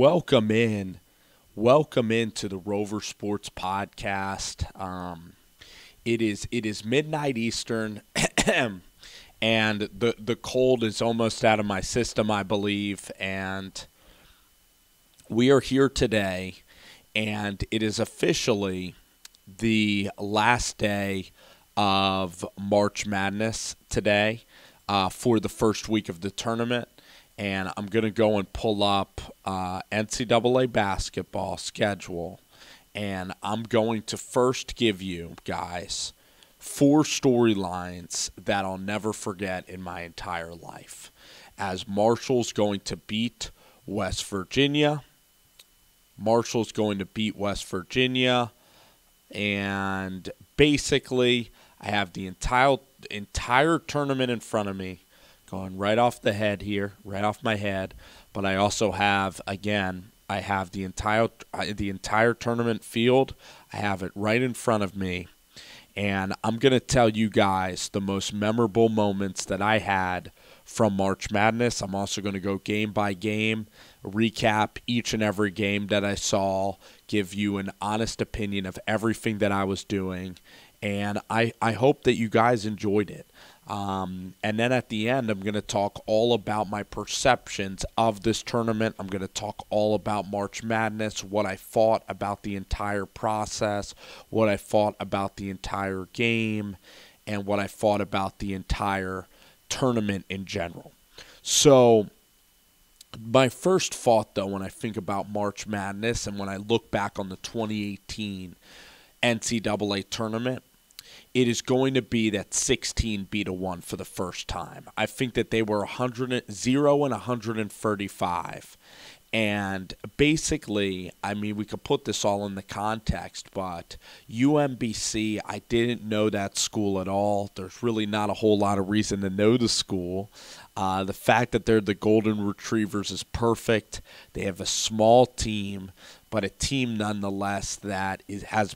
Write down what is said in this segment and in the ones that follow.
Welcome in to the Rover Sports Podcast. It is midnight Eastern, and the cold is almost out of my system, I believe. And we are here today, and it is officially the last day of March Madness today for the first week of the tournament. And I'm going to go and pull up NCAA basketball schedule. And I'm going to first give you, guys, 4 storylines that I'll never forget in my entire life. As Marshall's going to beat West Virginia. And basically, I have the entire tournament in front of me. Going right off the head here, right off my head. But I also have, again, I have the entire tournament field. I have it right in front of me. And I'm going to tell you guys the most memorable moments that I had from March Madness. I'm also going to go game by game, recap each and every game that I saw, give you an honest opinion of everything that I was doing. And I hope that you guys enjoyed it. And then at the end, I'm going to talk all about my perceptions of this tournament. I'm going to talk all about March Madness, what I thought about the entire process, what I thought about the entire game, and what I thought about the entire tournament in general. So my first thought, though, when I think about March Madness and when I look back on the 2018 NCAA tournament, it is going to be that 16 beat a 1 for the first time. I think that they were 0 and 135. And basically, I mean, we could put this all in the context, but UMBC, I didn't know that school at all. There's really not a whole lot of reason to know the school. The fact that they're the Golden Retrievers is perfect. They have a small team, but a team nonetheless that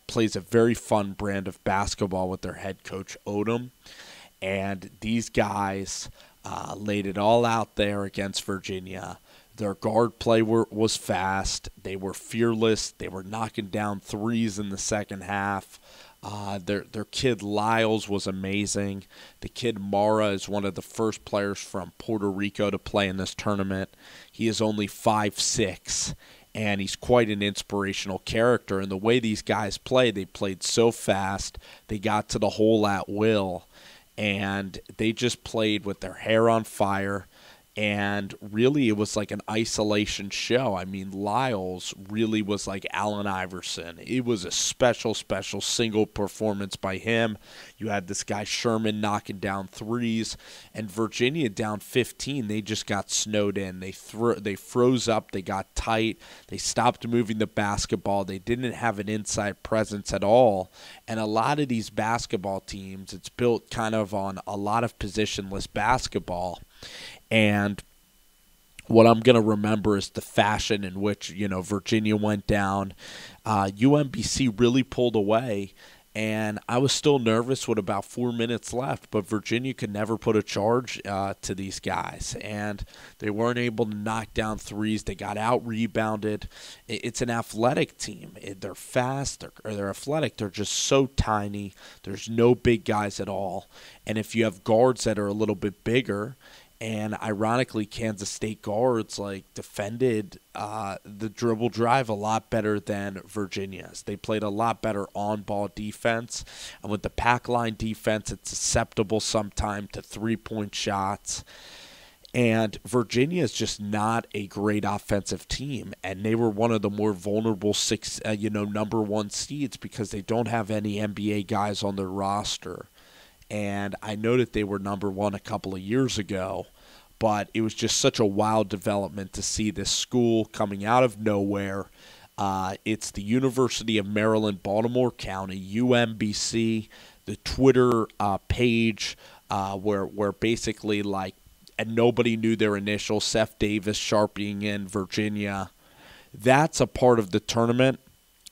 plays a very fun brand of basketball with their head coach Odom. And these guys laid it all out there against Virginia. Their guard play was fast. They were fearless. They were knocking down threes in the second half. Their kid Lyles was amazing. The kid Mara is one of the first players from Puerto Rico to play in this tournament. He is only 5'6", and he's quite an inspirational character. And the way these guys play, they played so fast. They got to the hole at will, and they just played with their hair on fire. And really, it was like an isolation show. I mean, Lyles really was like Allen Iverson. It was a special single performance by him. You had this guy Sherman knocking down threes, and Virginia down 15. They just got snowed in. They froze up. They got tight. They stopped moving the basketball. They didn't have an inside presence at all. And a lot of these basketball teams, it's built kind of on a lot of positionless basketball. And what I'm going to remember is the fashion in which, Virginia went down. UMBC really pulled away, and I was still nervous with about 4 minutes left, but Virginia could never put a charge to these guys, and they weren't able to knock down threes. They got out-rebounded. It's an athletic team. They're fast, they're athletic. They're just so tiny. There's no big guys at all, and if you have guards that are a little bit bigger, and ironically, Kansas State guards defended the dribble drive a lot better than Virginia's. They played a lot better on-ball defense. And with the pack line defense, it's susceptible sometimes to three-point shots. And Virginia is just not a great offensive team, and they were one of the more vulnerable number 1 seeds because they don't have any NBA guys on their roster. And I know that they were number 1 a couple of years ago, but it was just such a wild development to see this school coming out of nowhere. It's the University of Maryland, Baltimore County, UMBC, the Twitter page where basically and nobody knew their initials, Seth Davis sharpieing in Virginia. That's a part of the tournament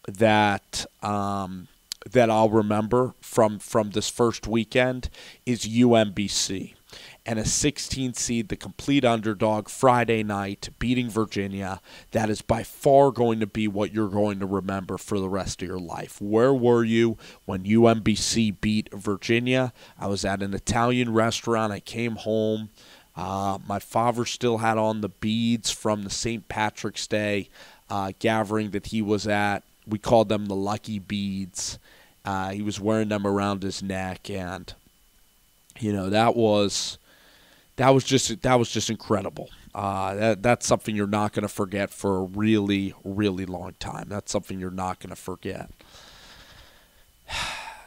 that I'll remember from this first weekend is UMBC. and a 16 seed, the complete underdog, Friday night, beating Virginia. That is by far going to be what you're going to remember for the rest of your life. Where were you when UMBC beat Virginia? I was at an Italian restaurant. I came home. My father still had on the beads from the St. Patrick's Day gathering that he was at. We called them the Lucky Beads. He was wearing them around his neck, and that was just incredible. That's something you're not going to forget for a really, really long time. That's something you're not going to forget.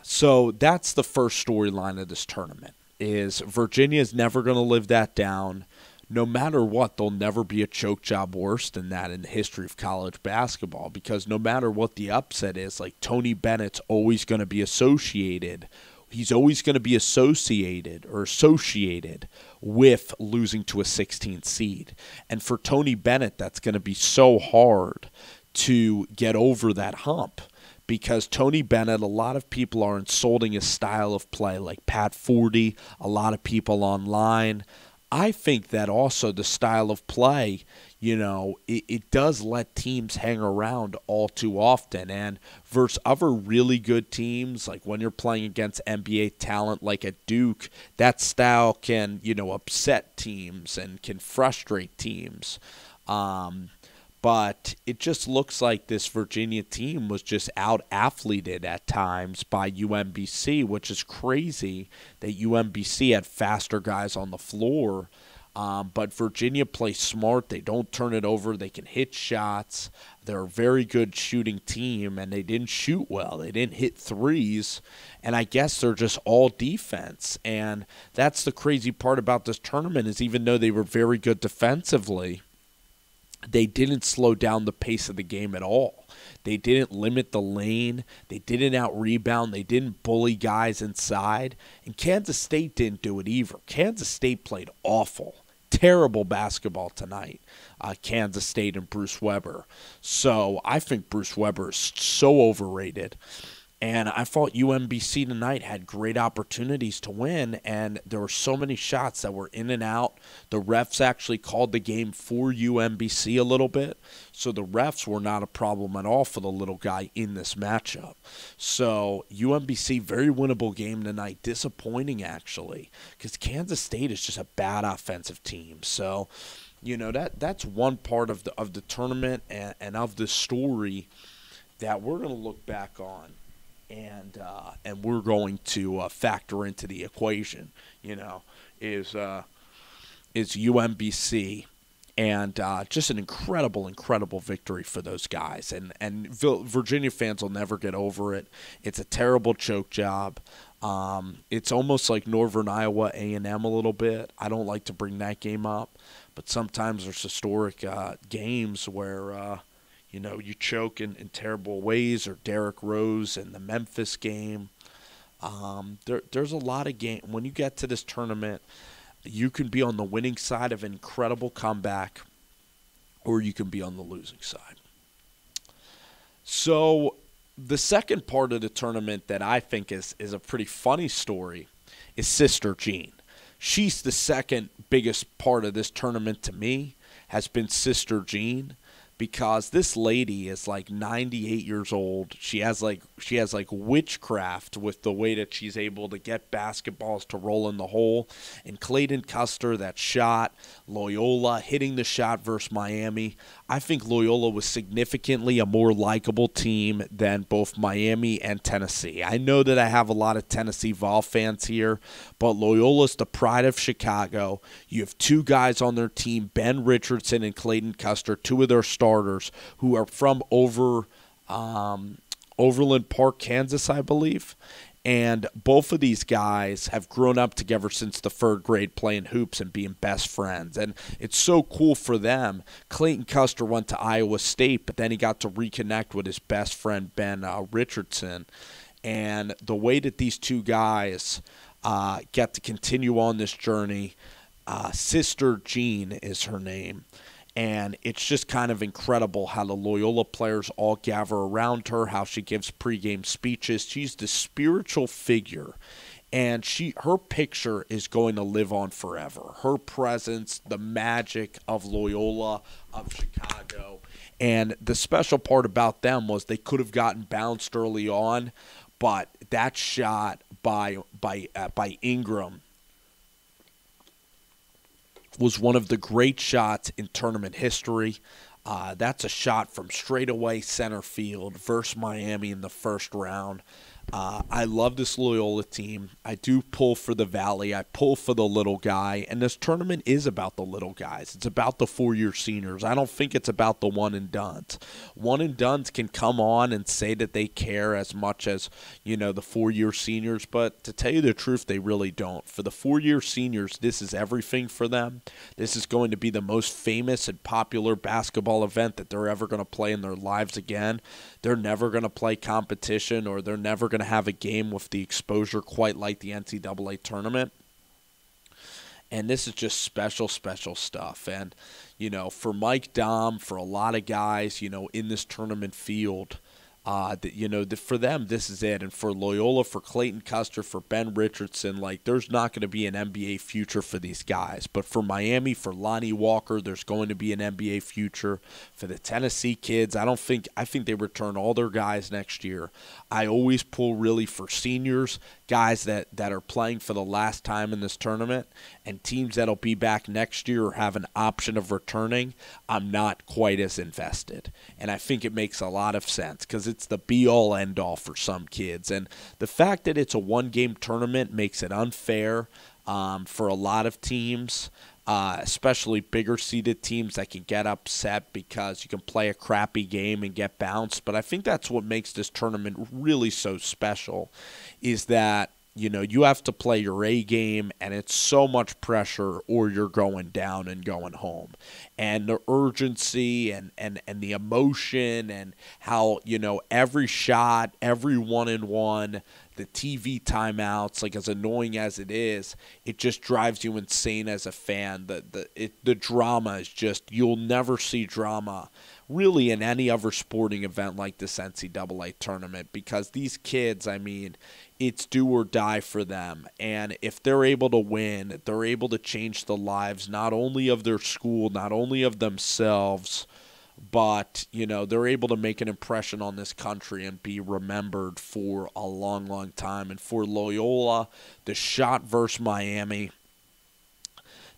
So that's the first storyline of this tournament. Is Virginia is never going to live that down. No matter what, there'll never be a choke job worse than that in the history of college basketball, because no matter what the upset is, like Tony Bennett's always going to be associated. He's always going to be associated with losing to a 16 seed. And for Tony Bennett, that's going to be so hard to get over that hump. Because Tony Bennett, a lot of people are insulting his style of play, like Pat Forty, a lot of people online. I think that also the style of play, it does let teams hang around all too often. And versus other really good teams, like when you're playing against NBA talent like at Duke, that style can, upset teams and can frustrate teams. But it just looks like this Virginia team was just out-athleted at times by UMBC, which is crazy that UMBC had faster guys on the floor. But Virginia plays smart. They don't turn it over. They can hit shots. They're a very good shooting team, and they didn't shoot well. They didn't hit threes, and I guess they're just all defense. And that's the crazy part about this tournament is even though they were very good defensively, they didn't slow down the pace of the game at all. They didn't limit the lane. They didn't out-rebound. They didn't bully guys inside. And Kansas State didn't do it either. Kansas State played awful. Terrible basketball tonight, Kansas State and Bruce Weber. So I think Bruce Weber is so overrated. And I thought UMBC tonight had great opportunities to win, and there were so many shots that were in and out. The refs actually called the game for UMBC a little bit, so the refs were not a problem at all for the little guy in this matchup. So UMBC, very winnable game tonight. Disappointing, actually, because Kansas State is just a bad offensive team. So, that's one part of the tournament and of the story that we're going to look back on. And we're going to factor into the equation, is UMBC, and just an incredible victory for those guys. And Virginia fans will never get over it. It's a terrible choke job. It's almost like Northern Iowa A&M a little bit. I don't like to bring that game up, but sometimes there's historic games where you choke in terrible ways, or Derrick Rose in the Memphis game. There's a lot of game. When you get to this tournament, you can be on the winning side of an incredible comeback, or you can be on the losing side. So the second part of the tournament that I think is a pretty funny story is Sister Jean. She's the second biggest part of this tournament to me, has been Sister Jean. Because this lady is like 98 years old. She has like witchcraft with the way that she's able to get basketballs to roll in the hole. And Clayton Custer, that shot, Loyola hitting the shot versus Miami. I think Loyola was significantly a more likable team than both Miami and Tennessee. I know that I have a lot of Tennessee Vol fans here, but Loyola's the pride of Chicago. You have two guys on their team, Ben Richardson and Clayton Custer, two of their starters who are from Overland Park, Kansas, I believe. And both of these guys have grown up together since the third grade playing hoops and being best friends. And it's so cool for them. Clayton Custer went to Iowa State, but then he got to reconnect with his best friend, Ben Richardson. And the way that these two guys get to continue on this journey, Sister Jean is her name. And it's just kind of incredible how the Loyola players all gather around her, how she gives pregame speeches. She's the spiritual figure And her picture is going to live on forever. Her presence, the magic of Loyola, of Chicago. And the special part about them was they could have gotten bounced early on, but that shot by Ingram was one of the great shots in tournament history. That's a shot from straightaway center field versus Miami in the first round. I love this Loyola team. I do pull for the Valley. I pull for the little guy. And this tournament is about the little guys. It's about the four-year seniors. I don't think it's about the one-and-dones. One-and-dones can come on and say that they care as much as, the four-year seniors. But to tell you the truth, they really don't. For the four-year seniors, this is everything for them. This is going to be the most famous and popular basketball event that they're ever going to play in their lives again. They're never going to play competition, or they're never going to have a game with the exposure quite like the NCAA Tournament. And this is just special, special stuff. And, for Mike Dahm, for a lot of guys, in this tournament field, for them, this is it. And for Loyola, for Clayton Custer, for Ben Richardson, there's not going to be an NBA future for these guys. But for Miami, for Lonnie Walker, there's going to be an NBA future. For the Tennessee kids, I think they return all their guys next year. I always pull really for seniors, guys that are playing for the last time in this tournament, and teams that'll be back next year or have an option of returning. I'm not quite as invested. And I think it makes a lot of sense because it's the be-all, end-all for some kids. And the fact that it's a one-game tournament makes it unfair for a lot of teams, especially bigger-seeded teams that can get upset because you can play a crappy game and get bounced. But I think that's what makes this tournament really so special, is that you have to play your A game, and it's so much pressure or you're going down and going home. And the urgency and the emotion and how, every shot, every one-and-one, the TV timeouts, as annoying as it is, it just drives you insane as a fan. The drama is just, you'll never see drama really in any other sporting event like this NCAA tournament, because these kids, it's do or die for them. And if they're able to win, they're able to change the lives not only of their school, not only of themselves, but, they're able to make an impression on this country and be remembered for a long, long time. And for Loyola, the shot versus Miami,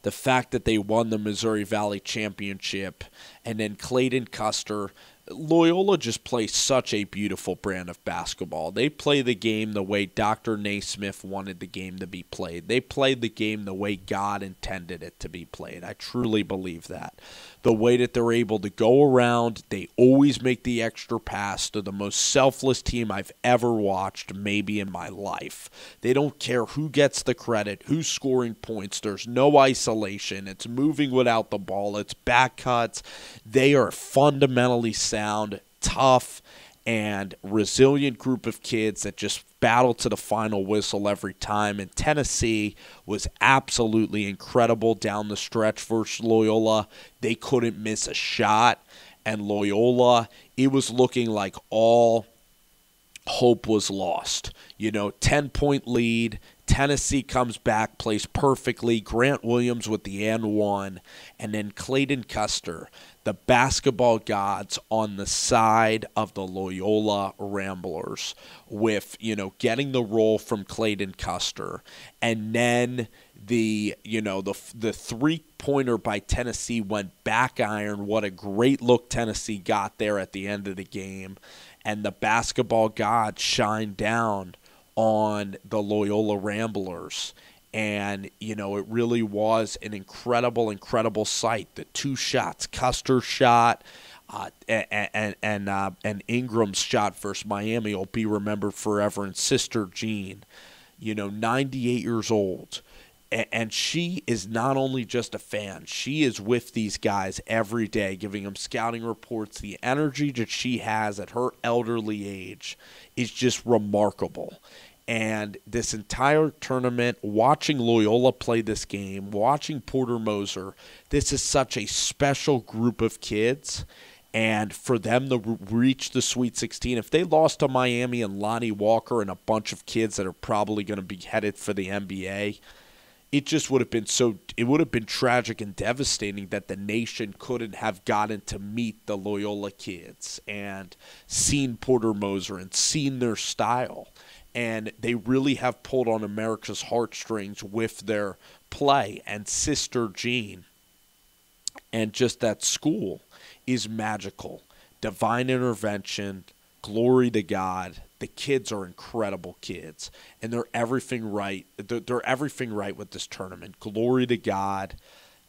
the fact that they won the Missouri Valley Championship, and then Clayton Custer, Loyola just plays such a beautiful brand of basketball. They play the game the way Dr. Naismith wanted the game to be played. They play the game the way God intended it to be played. I truly believe that. The way that they're able to go around, they always make the extra pass. They're the most selfless team I've ever watched, maybe in my life. They don't care who gets the credit, who's scoring points. There's no isolation. It's moving without the ball. It's back cuts. They are fundamentally sound, tough, and resilient group of kids that just battle to the final whistle every time. And Tennessee was absolutely incredible down the stretch versus Loyola. They couldn't miss a shot. And Loyola, it was looking like all hope was lost. 10-point lead. Tennessee comes back, plays perfectly. Grant Williams with the and one. And then Clayton Custer, the basketball gods, on the side of the Loyola Ramblers with, getting the roll from Clayton Custer. And then the three-pointer by Tennessee went back iron. What a great look Tennessee got there at the end of the game. And the basketball gods shined down on the Loyola Ramblers. And, it really was an incredible, incredible sight. The two shots, Custer's shot and Ingram's shot versus Miami, will be remembered forever. And Sister Jean, 98 years old. And she is not only just a fan, she is with these guys every day, giving them scouting reports. The energy that she has at her elderly age is just remarkable. And this entire tournament, watching Loyola play this game, watching Porter Moser, this is such a special group of kids. And for them to reach the Sweet 16, if they lost to Miami and Lonnie Walker and a bunch of kids that are probably going to be headed for the NBA, it just would have been it would have been tragic and devastating that the nation couldn't have gotten to meet the Loyola kids and seen Porter Moser and seen their style. And they really have pulled on America's heartstrings with their play. And Sister Jean and just that school is magical. Divine intervention, glory to God. The kids are incredible kids, and they're everything right. They're everything right with this tournament. Glory to God.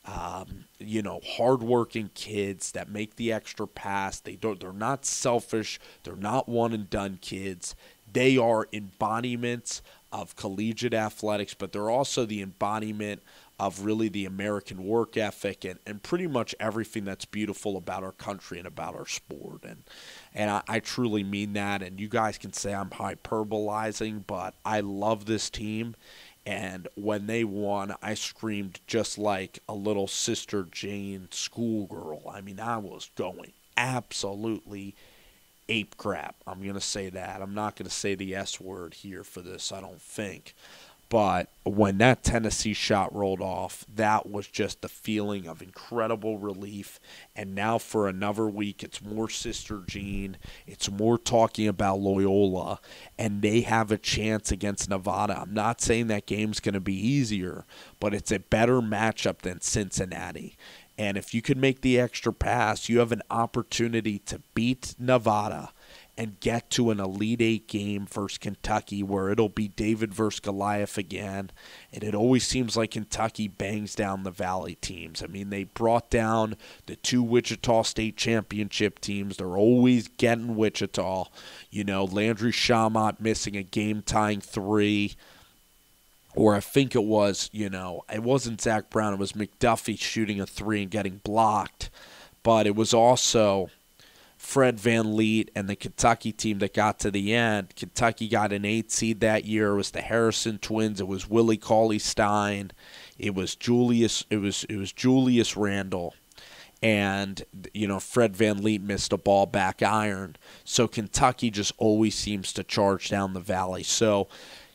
Hardworking kids that make the extra pass. They're not selfish. They're not one and done kids. They are embodiments of collegiate athletics, but they're also the embodiment of really the American work ethic and pretty much everything that's beautiful about our country and about our sport. And I truly mean that. And you guys can say I'm hyperbolizing, but I love this team. And when they won, I screamed just like a little Sister Jane schoolgirl. I mean, I was going absolutely ape crap. I'm going to say that. I'm not going to say the S word here for this, I don't think. But when that Tennessee shot rolled off, that was just the feeling of incredible relief. And now for another week, it's more Sister Jean. It's more talking about Loyola. And they have a chance against Nevada. I'm not saying that game's going to be easier, but it's a better matchup than Cincinnati. And if you can make the extra pass, you have an opportunity to beat Nevada and get to an Elite Eight game versus Kentucky where it'll be David versus Goliath again. And it always seems like Kentucky bangs down the Valley teams. I mean, they brought down the 2 Wichita State championship teams. They're always getting Wichita. Landry Shamat missing a game-tying 3. Or I think it was, it wasn't Zach Brown. It was McDuffie shooting a 3 and getting blocked. But it was also Fred VanVleet and the Kentucky team that got to the end. Kentucky got an 8 seed that year. It was the Harrison twins. It was Willie Cauley-Stein. It was Julius. It was Julius Randle. And, Fred VanVleet missed a ball back iron. So Kentucky just always seems to charge down the Valley. So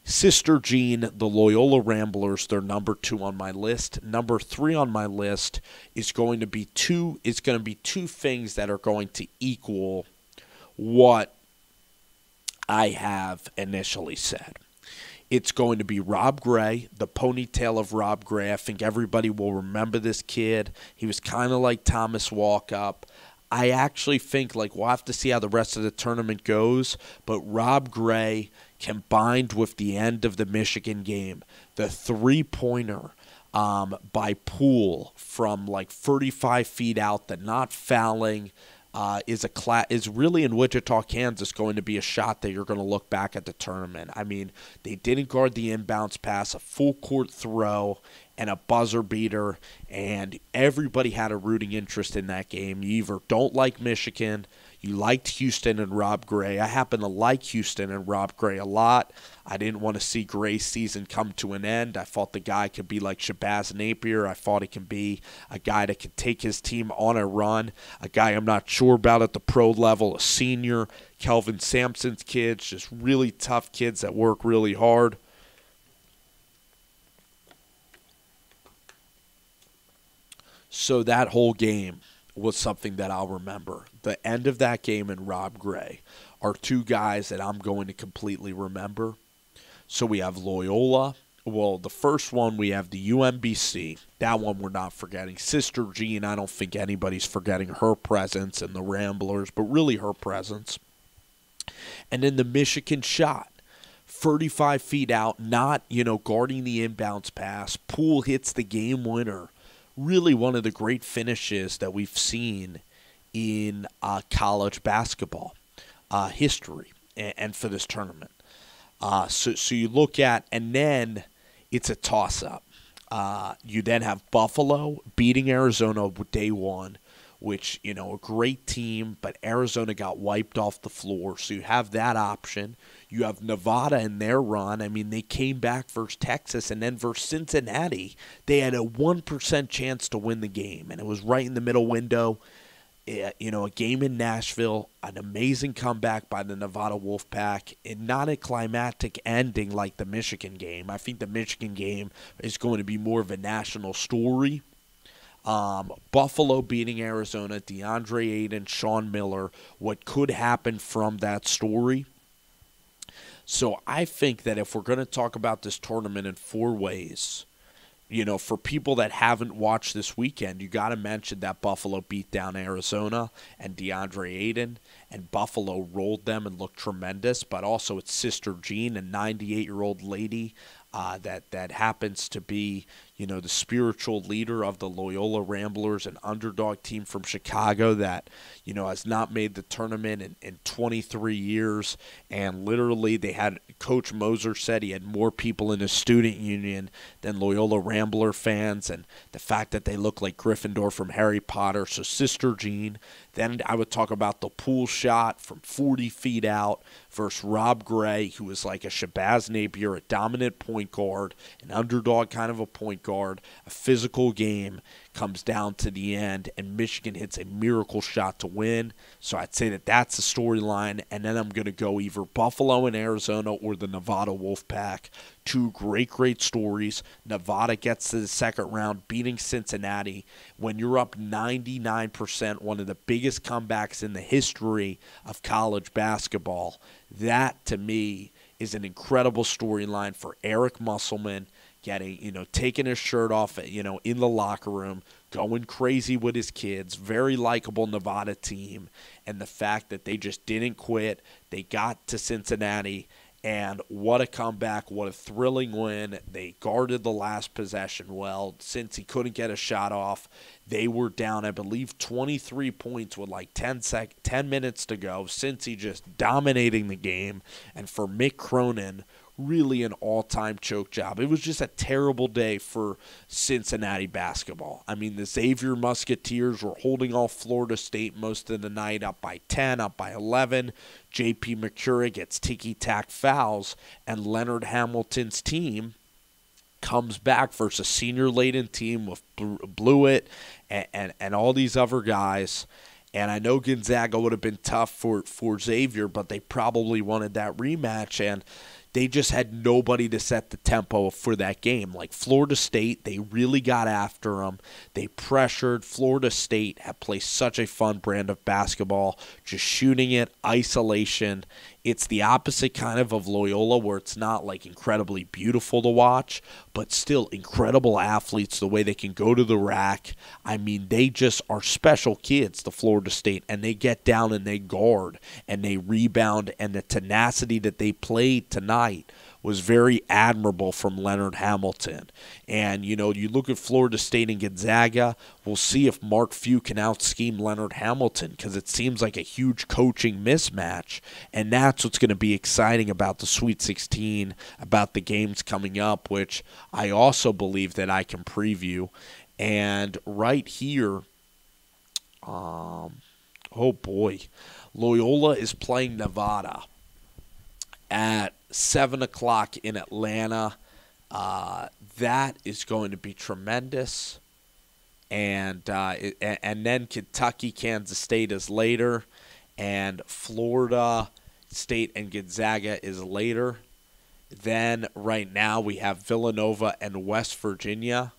Sister Jean, the Loyola Ramblers, they're number 2 on my list. Number 3 on my list is going to be two things that are going to equal what I have initially said. It's going to be Rob Gray, the ponytail of Rob Gray. I think everybody will remember this kid. He was kind of like Thomas Walkup. I actually think we'll have to see how the rest of the tournament goes, but Rob Gray combined with the end of the Michigan game, the three-pointer by Poole from 35 feet out, the not fouling, is really in Wichita, Kansas, going to be a shot that you're going to look back at the tournament. I mean, they didn't guard the inbounds pass, a full court throw, and a buzzer beater, and everybody had a rooting interest in that game. You either don't like Michigan, you liked Houston and Rob Gray. I happen to like Houston and Rob Gray a lot. I didn't want to see Gray's season come to an end. I thought the guy could be like Shabazz Napier. I thought he can be a guy that could take his team on a run, a guy I'm not sure about at the pro level, a senior. Kelvin Sampson's kids, just really tough kids that work really hard. So that whole game was something that I'll remember. The end of that game and Rob Gray are 2 guys that I'm going to completely remember. So we have Loyola. Well, the first one, we have the UMBC. That one we're not forgetting. Sister Jean, I don't think anybody's forgetting her presence and the Ramblers, but really her presence. And then the Michigan shot. 35 feet out, not, guarding the inbounds pass. Poole hits the game winner. Really one of the great finishes that we've seen in college basketball history and for this tournament. So you look at, and then it's a toss-up. You then have Buffalo beating Arizona day 1, which, a great team, but Arizona got wiped off the floor. So you have that option. You have Nevada in their run. I mean, they came back versus Texas, and then versus Cincinnati, they had a 1% chance to win the game, and it was right in the middle window. a game in Nashville, an amazing comeback by the Nevada Wolfpack, and not a climactic ending like the Michigan game. I think the Michigan game is going to be more of a national story. Buffalo beating Arizona, DeAndre Ayton, Sean Miller, what could happen from that story. So I think that if we're going to talk about this tournament in 4 ways, for people that haven't watched this weekend, you got to mention that Buffalo beat down Arizona and DeAndre Ayton, and Buffalo rolled them and looked tremendous. But also it's Sister Jean, a 98-year-old lady that happens to be, the spiritual leader of the Loyola Ramblers, an underdog team from Chicago that, has not made the tournament in 23 years. And literally Coach Moser said he had more people in his student union than Loyola Rambler fans, and the fact that they look like Gryffindor from Harry Potter. So Sister Jean. Then I would talk about the pool shot from 40 feet out versus Rob Gray, who is like a Shabazz Napier, a dominant point guard, an underdog kind of a point guard. A physical game comes down to the end, and Michigan hits a miracle shot to win. So I'd say that that's the storyline, and then I'm going to go either Buffalo and Arizona or the Nevada Wolfpack. 2 great stories. Nevada gets to the second round, beating Cincinnati. When you're up 99%, one of the biggest comebacks in the history of college basketball, that to me is an incredible storyline for Eric Musselman, taking his shirt off, in the locker room, going crazy with his kids. Very likable Nevada team. And the fact that they just didn't quit. They got to Cincinnati. And what a comeback, what a thrilling win. They guarded the last possession well. Since he couldn't get a shot off, they were down, I believe, 23 points with like 10 minutes to go. Cincy just dominating the game. And for Mick Cronin, really an all-time choke job. It was just a terrible day for Cincinnati basketball. I mean, the Xavier Musketeers were holding off Florida State most of the night, up by 10, up by 11. J.P. Mercure gets ticky-tack fouls, and Leonard Hamilton's team comes back versus a senior-laden team with Blewett and all these other guys. And I know Gonzaga would have been tough for Xavier, but they probably wanted that rematch, and they just had nobody to set the tempo for that game. Like Florida State, they really got after them. They pressured. Florida State had played such a fun brand of basketball, just shooting it, isolation. It's the opposite kind of Loyola, where it's not like incredibly beautiful to watch, but still incredible athletes, the way they can go to the rack. I mean, they just are special kids, the Florida State, and they get down and they guard and they rebound, and the tenacity that they played tonight was very admirable from Leonard Hamilton. And, you look at Florida State and Gonzaga, we'll see if Mark Few can out-scheme Leonard Hamilton, because it seems like a huge coaching mismatch. And that's what's going to be exciting about the Sweet 16, about the games coming up, which I also believe that I can preview. And right here, oh boy, Loyola is playing Nevada at 7 o'clock in Atlanta. That is going to be tremendous. And then Kentucky, Kansas State is later. And Florida State and Gonzaga is later. Then right now we have Villanova and West Virginia.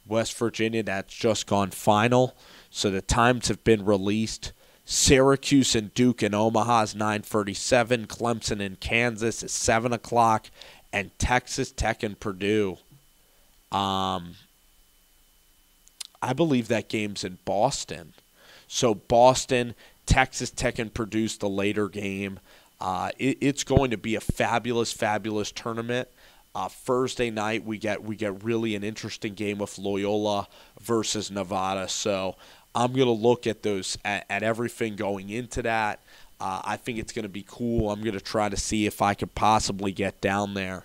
West Virginia, that's just gone final. So the times have been released. Syracuse and Duke in Omaha is 9:37. Clemson and Kansas is 7 o'clock. And Texas Tech and Purdue. I believe that game's in Boston. So Boston, Texas Tech and Purdue's the later game. It's going to be a fabulous tournament. Thursday night we get really an interesting game with Loyola versus Nevada. So I'm going to look at those at everything going into that. I think it's going to be cool. I'm going to try to see if I could possibly get down there,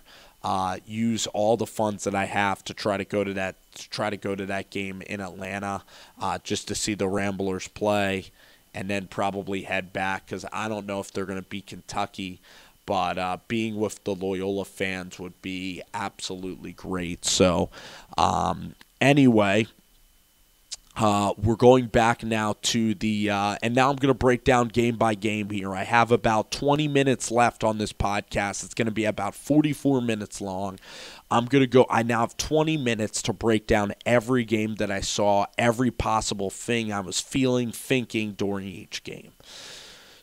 use all the funds that I have to try to go to that game in Atlanta, just to see the Ramblers play, and then probably head back, because I don't know if they're going to beat Kentucky. But being with the Loyola fans would be absolutely great. So anyway, We're going back now to the, and now I'm going to break down game by game here. I have about 20 minutes left on this podcast. It's going to be about 44 minutes long. I now have 20 minutes to break down every game that I saw, every possible thing I was feeling, thinking during each game.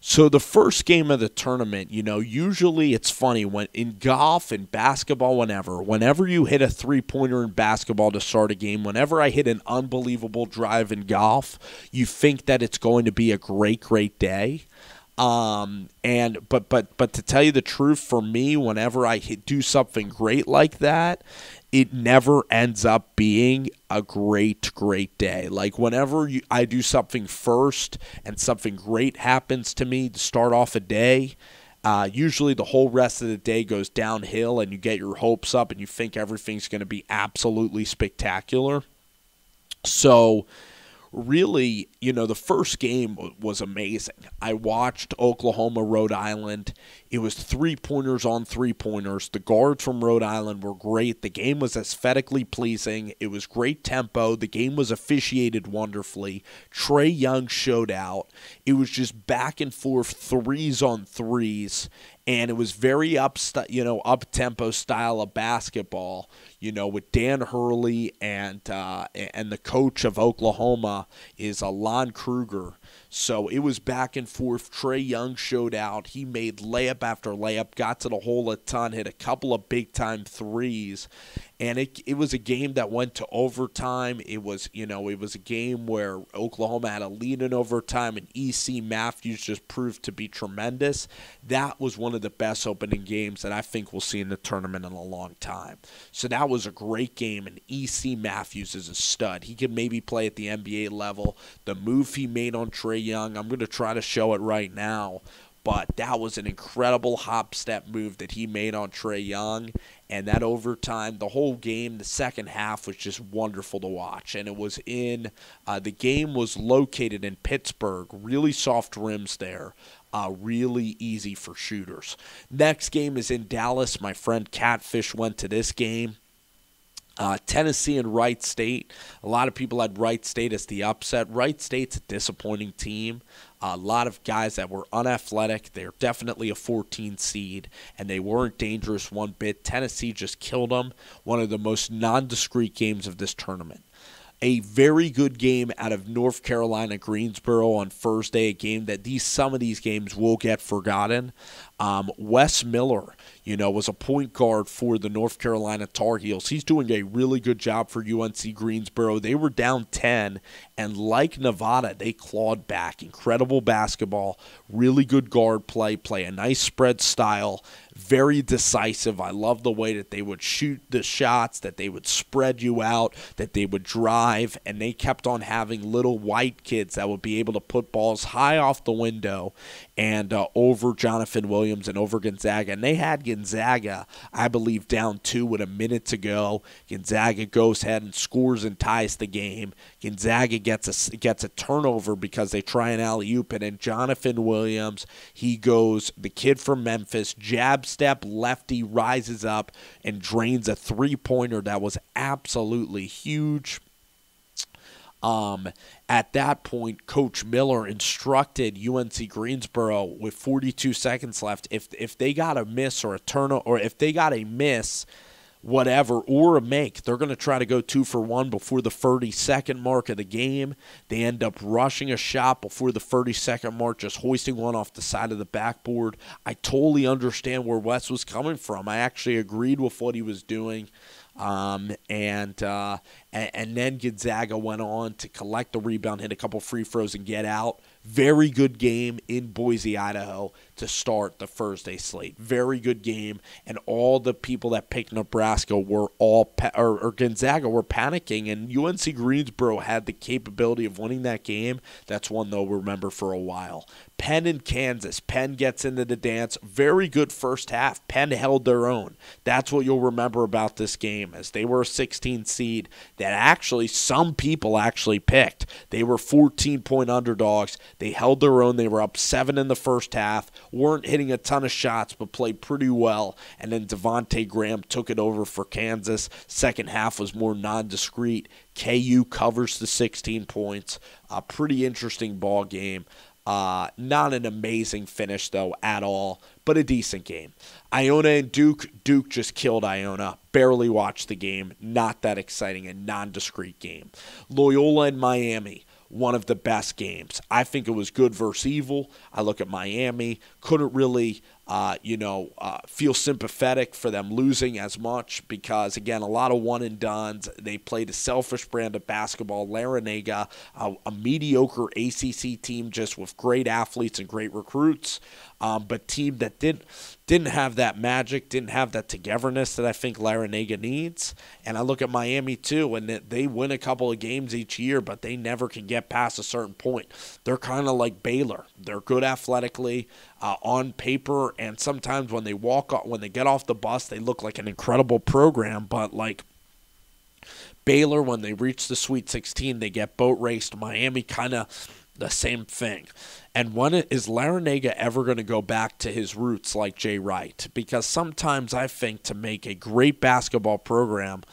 So the first game of the tournament, usually it's funny when in golf and basketball, whenever you hit a three-pointer in basketball to start a game, whenever I hit an unbelievable drive in golf, you think that it's going to be a great, great day. But to tell you the truth, for me, whenever I do something great like that, it never ends up being a great, great day. Like whenever I do something first and something great happens to me to start off a day, usually the whole rest of the day goes downhill and you get your hopes up and you think everything's going to be absolutely spectacular. So really, the first game was amazing. I watched Oklahoma, Rhode Island. It was three-pointers on three-pointers. The guards from Rhode Island were great. The game was aesthetically pleasing. It was great tempo. The game was officiated wonderfully. Trae Young showed out. It was just back and forth threes on threes, and it was very up-tempo style of basketball, with Dan Hurley and the coach of Oklahoma is Lon Kruger. So it was back and forth. Trae Young showed out. He made layup after layup, got to the hole a ton, hit a couple of big-time threes. And it was a game that went to overtime. It was a game where Oklahoma had a lead in overtime, and E.C. Matthews just proved to be tremendous. That was one of the best opening games that I think we'll see in the tournament in a long time. So that was a great game, and E.C. Matthews is a stud. He could maybe play at the NBA level. The move he made on Trae Young, I'm going to try to show it right now, but that was an incredible hop-step move that he made on Trae Young. And that overtime, the whole game, the second half was just wonderful to watch. And it was the game was located in Pittsburgh, really soft rims there, really easy for shooters. Next game is in Dallas. My friend Catfish went to this game. Tennessee and Wright State. A lot of people had Wright State as the upset. Wright State's a disappointing team. A lot of guys that were unathletic. They're definitely a 14 seed, and they weren't dangerous one bit. Tennessee just killed them. One of the most nondiscreet games of this tournament. A very good game out of North Carolina, Greensboro on Thursday, a game that some of these games will get forgotten. Wes Miller, was a point guard for the North Carolina Tar Heels. He's doing a really good job for UNC Greensboro. They were down 10, and like Nevada, they clawed back. Incredible basketball, really good guard play a nice spread style, very decisive. I love the way that they would shoot the shots, that they would spread you out, that they would drive, and they kept on having little white kids that would be able to put balls high off the window and over Jonathan Williams and over Gonzaga. And they had Gonzaga, I believe, down 2 with a minute to go. Gonzaga goes ahead and scores and ties the game. Gonzaga gets a turnover because they try an alley-oop, and then Jonathan Williams, the kid from Memphis, jab step lefty, rises up and drains a three-pointer that was absolutely huge. At that point, Coach Miller instructed UNC Greensboro with 42 seconds left, if they got a miss or a turnover, or if they got a miss, whatever, or a make, they're going to try to go 2 for 1 before the 30-second mark of the game. They end up rushing a shot before the 30-second mark, just hoisting one off the side of the backboard. I totally understand where Wes was coming from. I actually agreed with what he was doing. And then Gonzaga went on to collect the rebound, hit a couple free throws, and get out. Very good game in Boise, Idaho to start the Thursday slate. Very good game, and all the people that picked Nebraska were or Gonzaga were panicking, and UNC Greensboro had the capability of winning that game. That's one they'll remember for a while. Penn and Kansas. Penn gets into the dance. Very good first half. Penn held their own. That's what you'll remember about this game, as they were a 16 seed that actually some people actually picked. They were 14-point underdogs. They held their own. They were up 7 in the first half, weren't hitting a ton of shots, but played pretty well. And then Devontae Graham took it over for Kansas. Second half was more nondescript. KU covers the 16 points. A pretty interesting ball game. Not an amazing finish, though, at all, but a decent game. Iona and Duke. Duke just killed Iona. Barely watched the game. Not that exciting. A nondescript game. Loyola and Miami. One of the best games. I think it was good versus evil. I look at Miami. Couldn't really, feel sympathetic for them losing as much because, again, a lot of one-and-dones. They played a selfish brand of basketball. Larrañaga, a mediocre ACC team just with great athletes and great recruits, but team that didn't have that magic, didn't have that togetherness that I think Larrañaga needs. And I look at Miami too, and they win a couple of games each year, but they never can get past a certain point. They're kind of like Baylor. They're good athletically on paper, and sometimes when they get off the bus, they look like an incredible program, but like Baylor, when they reach the Sweet 16, they get boat raced. Miami kind of the same thing. And when is Larrañaga ever going to go back to his roots like Jay Wright? Because sometimes I think to make a great basketball program,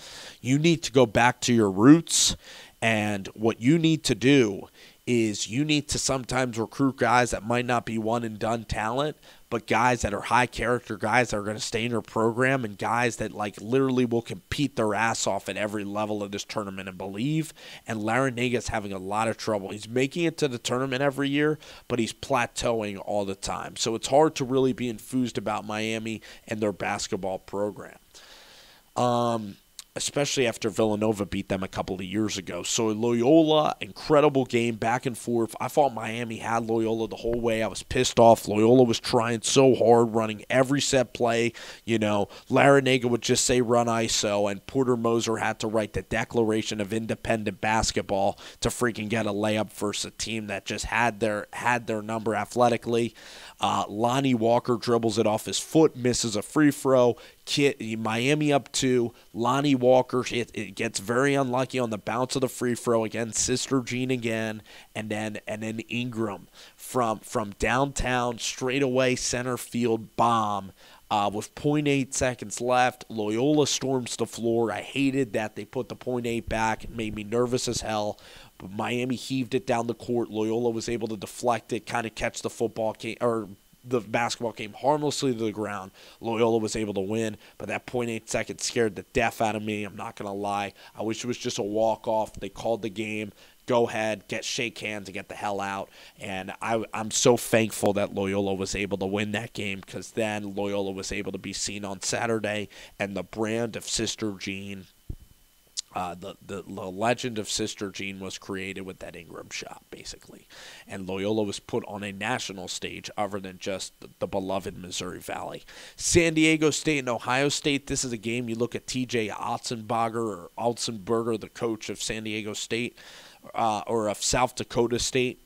you need to go back to your roots. And what you need to do is you need to sometimes recruit guys that might not be one-and-done talent, but guys that are high character, guys that are going to stay in your program, and guys that like literally will compete their ass off at every level of this tournament and believe. And Larrañaga's having a lot of trouble. He's making it to the tournament every year, but he's plateauing all the time. So it's hard to really be enthused about Miami and their basketball program. Especially after Villanova beat them a couple of years ago. So Loyola, incredible game, back and forth. I thought Miami had Loyola the whole way. I was pissed off. Loyola was trying so hard, running every set play. Larrañaga would just say run ISO, and Porter Moser had to write the Declaration of Independent Basketball to freaking get a layup versus a team that just had their number athletically. Lonnie Walker dribbles it off his foot, misses a free throw. Miami up 2. Lonnie Walker it gets very unlucky on the bounce of the free throw again. Sister Jean again, and then Ingram from downtown straight away center field bomb. With 0.8 seconds left, Loyola storms the floor. I hated that they put the 0.8 back. It made me nervous as hell. But Miami heaved it down the court. Loyola was able to deflect it, kind of catch the basketball came harmlessly to the ground. Loyola was able to win, but that 0.8 seconds scared the death out of me. I'm not going to lie. I wish it was just a walk-off. They called the game. Go ahead, shake hands, and get the hell out. And I'm so thankful that Loyola was able to win that game, because then Loyola was able to be seen on Saturday, and the brand of Sister Jean, the legend of Sister Jean was created with that Ingram shot, basically. And Loyola was put on a national stage other than just the beloved Missouri Valley. San Diego State and Ohio State, this is a game you look at TJ Otzenberger, the coach of San Diego State, or of South Dakota State.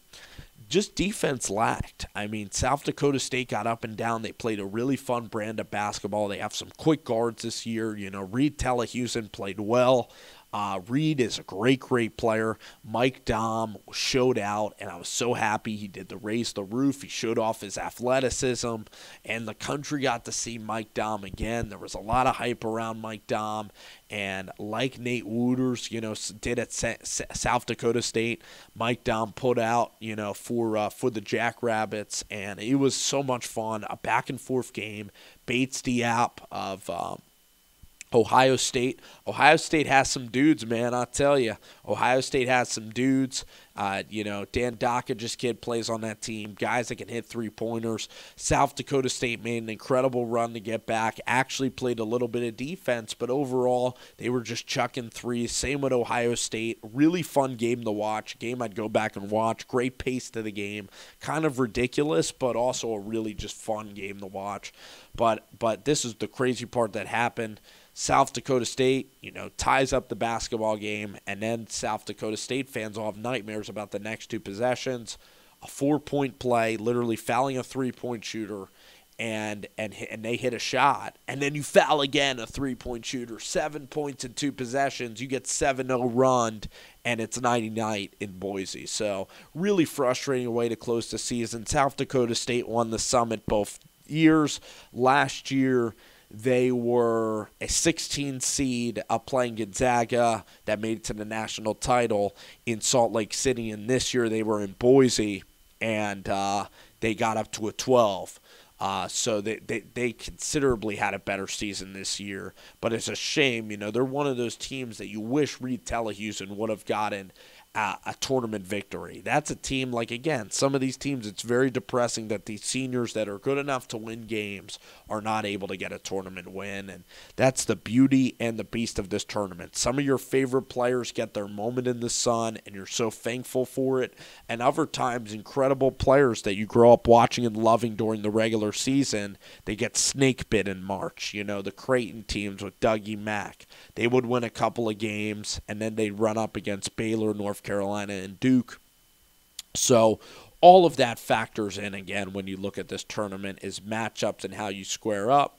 Just defense lacked. I mean, South Dakota State got up and down. They played a really fun brand of basketball. They have some quick guards this year. Reed Telehusen played well. Reed is a great player. Mike Dahm showed out, and I was so happy he did the raise the roof. He showed off his athleticism, and the country got to see Mike Dahm again. There was a lot of hype around Mike Dahm, and like Nate Wooters, did at South Dakota State, Mike Dahm put out, for the Jackrabbits, and it was so much fun. A back and forth game. Bates Diop of Ohio State. Ohio State has some dudes, man, I'll tell you. Ohio State has some dudes. Dan Dockage's kid plays on that team. Guys that can hit three-pointers. South Dakota State made an incredible run to get back. Actually played a little bit of defense, but overall they were just chucking threes. Same with Ohio State. Really fun game to watch. A game I'd go back and watch. Great pace to the game. Kind of ridiculous, but also a really just fun game to watch. But this is the crazy part that happened. South Dakota State, ties up the basketball game, and then South Dakota State fans will have nightmares about the next two possessions. A 4-point play, literally fouling a 3-point shooter, and they hit a shot, and then you foul again, a three-point shooter, 7 points in 2 possessions, you get 7-0 run, and it's night in Boise. So really frustrating way to close the season. South Dakota State won the Summit both years. Last year, they were a 16 seed playing Gonzaga that made it to the national title in Salt Lake City, and this year they were in Boise, and they got up to a 12. So they considerably had a better season this year. But it's a shame, they're one of those teams that you wish Reed Telehusen would have gotten a tournament victory. That's a team, like, again, some of these teams, it's very depressing that these seniors that are good enough to win games are not able to get a tournament win, and that's the beauty and the beast of this tournament. Some of your favorite players get their moment in the sun, and you're so thankful for it, and other times, incredible players that you grow up watching and loving during the regular season, they get snake bit in March. The Creighton teams with Dougie Mack, they would win a couple of games, and then they'd run up against Baylor, North Carolina, and Duke. So all of that factors in, again, when you look at this tournament, is matchups and how you square up.